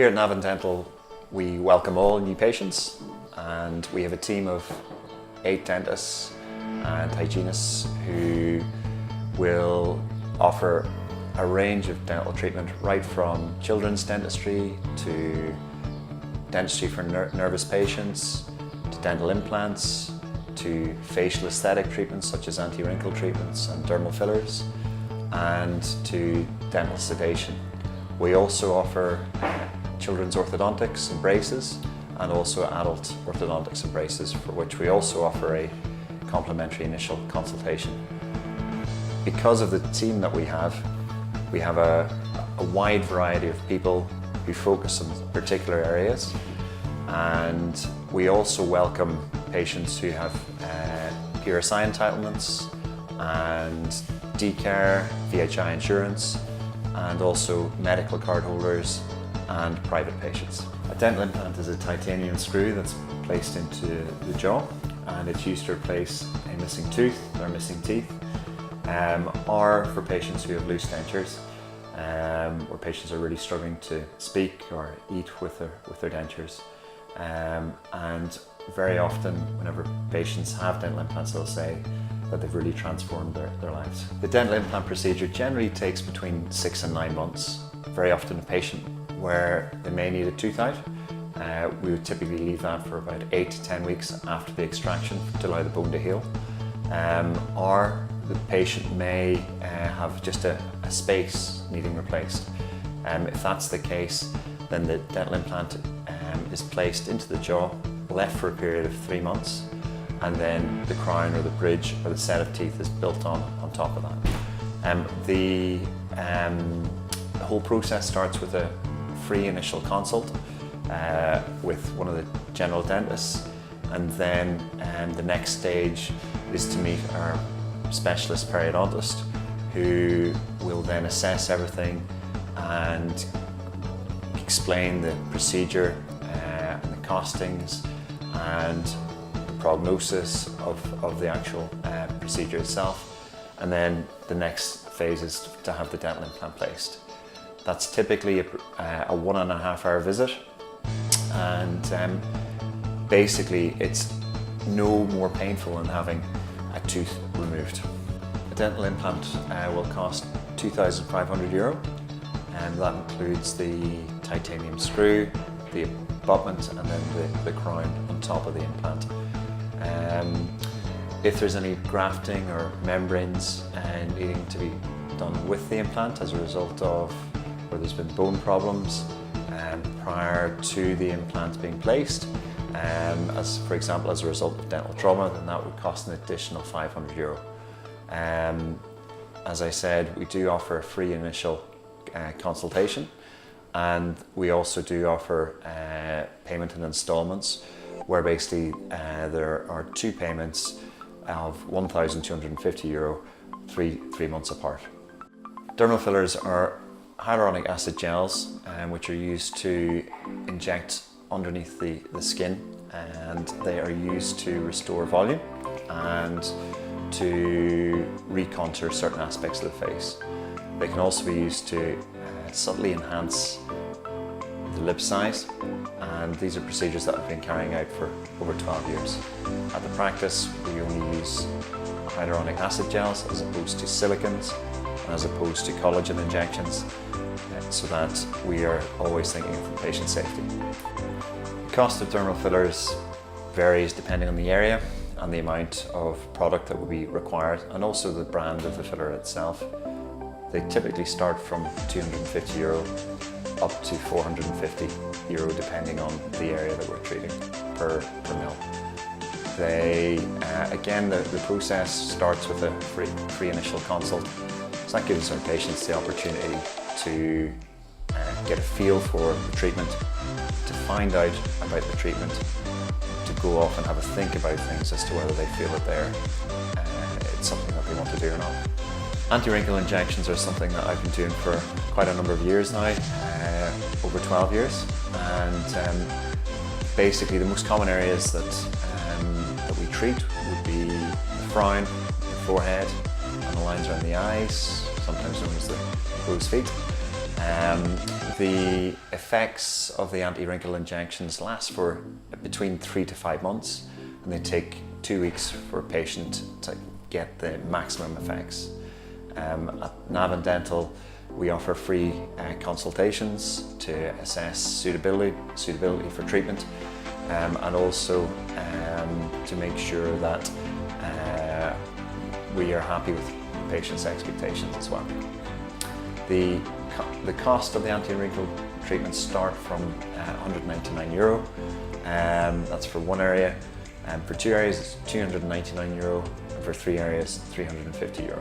Here at Navan Dental, we welcome all new patients, and we have a team of 8 dentists and hygienists who will offer a range of dental treatment, right from children's dentistry to dentistry for nervous patients, to dental implants, to facial aesthetic treatments such as anti-wrinkle treatments and dermal fillers, and to dental sedation. We also offer children's orthodontics and braces, and also adult orthodontics and braces, for which we also offer a complimentary initial consultation. Because of the team that we have a wide variety of people who focus on particular areas, and we also welcome patients who have PRSI entitlements and DCare, VHI insurance, and also medical card holders and private patients. A dental implant is a titanium screw that's placed into the jaw, and it's used to replace a missing tooth or missing teeth, or for patients who have loose dentures, where patients are really struggling to speak or eat with their dentures. And very often, whenever patients have dental implants, they'll say that they've really transformed their lives. The dental implant procedure generally takes between 6 and 9 months. Very often a patient where they may need a tooth out, we would typically leave that for about 8 to 10 weeks after the extraction to allow the bone to heal. Or the patient may have just a space needing replaced. If that's the case, then the dental implant is placed into the jaw, left for a period of 3 months, and then the crown or the bridge or the set of teeth is built on top of that. The whole process starts with a free initial consult with one of the general dentists, and then the next stage is to meet our specialist periodontist, who will then assess everything and explain the procedure and the costings and the prognosis of the actual procedure itself. And then the next phase is to have the dental implant placed. That's typically a 1.5 hour visit, and basically it's no more painful than having a tooth removed. A dental implant will cost €2,500, and that includes the titanium screw, the abutment, and then the crown on top of the implant. If there's any grafting or membranes needing to be done with the implant as a result of where there's been bone problems prior to the implant being placed, as for example as a result of dental trauma, then that would cost an additional €500. As I said, we do offer a free initial consultation, and we also do offer payment in installments, where basically there are 2 payments of €1,250, 3 months apart. Dermal fillers are hyaluronic acid gels, which are used to inject underneath the skin, and they are used to restore volume and to recontour certain aspects of the face. They can also be used to subtly enhance the lip size, and these are procedures that I've been carrying out for over 12 years. At the practice, we only use hyaluronic acid gels as opposed to silicones and as opposed to collagen injections, so that we are always thinking of patient safety. The cost of dermal fillers varies depending on the area and the amount of product that will be required, and also the brand of the filler itself. They typically start from €250 up to €450 depending on the area that we're treating per mil. Again, the process starts with a free initial consult, so that gives our patients the opportunity to get a feel for the treatment, to find out about the treatment, to go off and have a think about things as to whether they feel that it's something that they want to do or not. Anti-wrinkle injections are something that I've been doing for quite a number of years now, over 12 years, and basically the most common areas that we treat would be the frown, the forehead, and the lines around the eyes, sometimes known as the crow's feet. The effects of the anti-wrinkle injections last for between 3 to 5 months, and they take 2 weeks for a patient to get the maximum effects. At Navan Dental, we offer free consultations to assess suitability for treatment, and also to make sure that we are happy with the patient's expectations as well. The cost of the anti-wrinkle treatments start from €199. That's for one area. For 2 areas, it's €299, and for 3 areas, €350.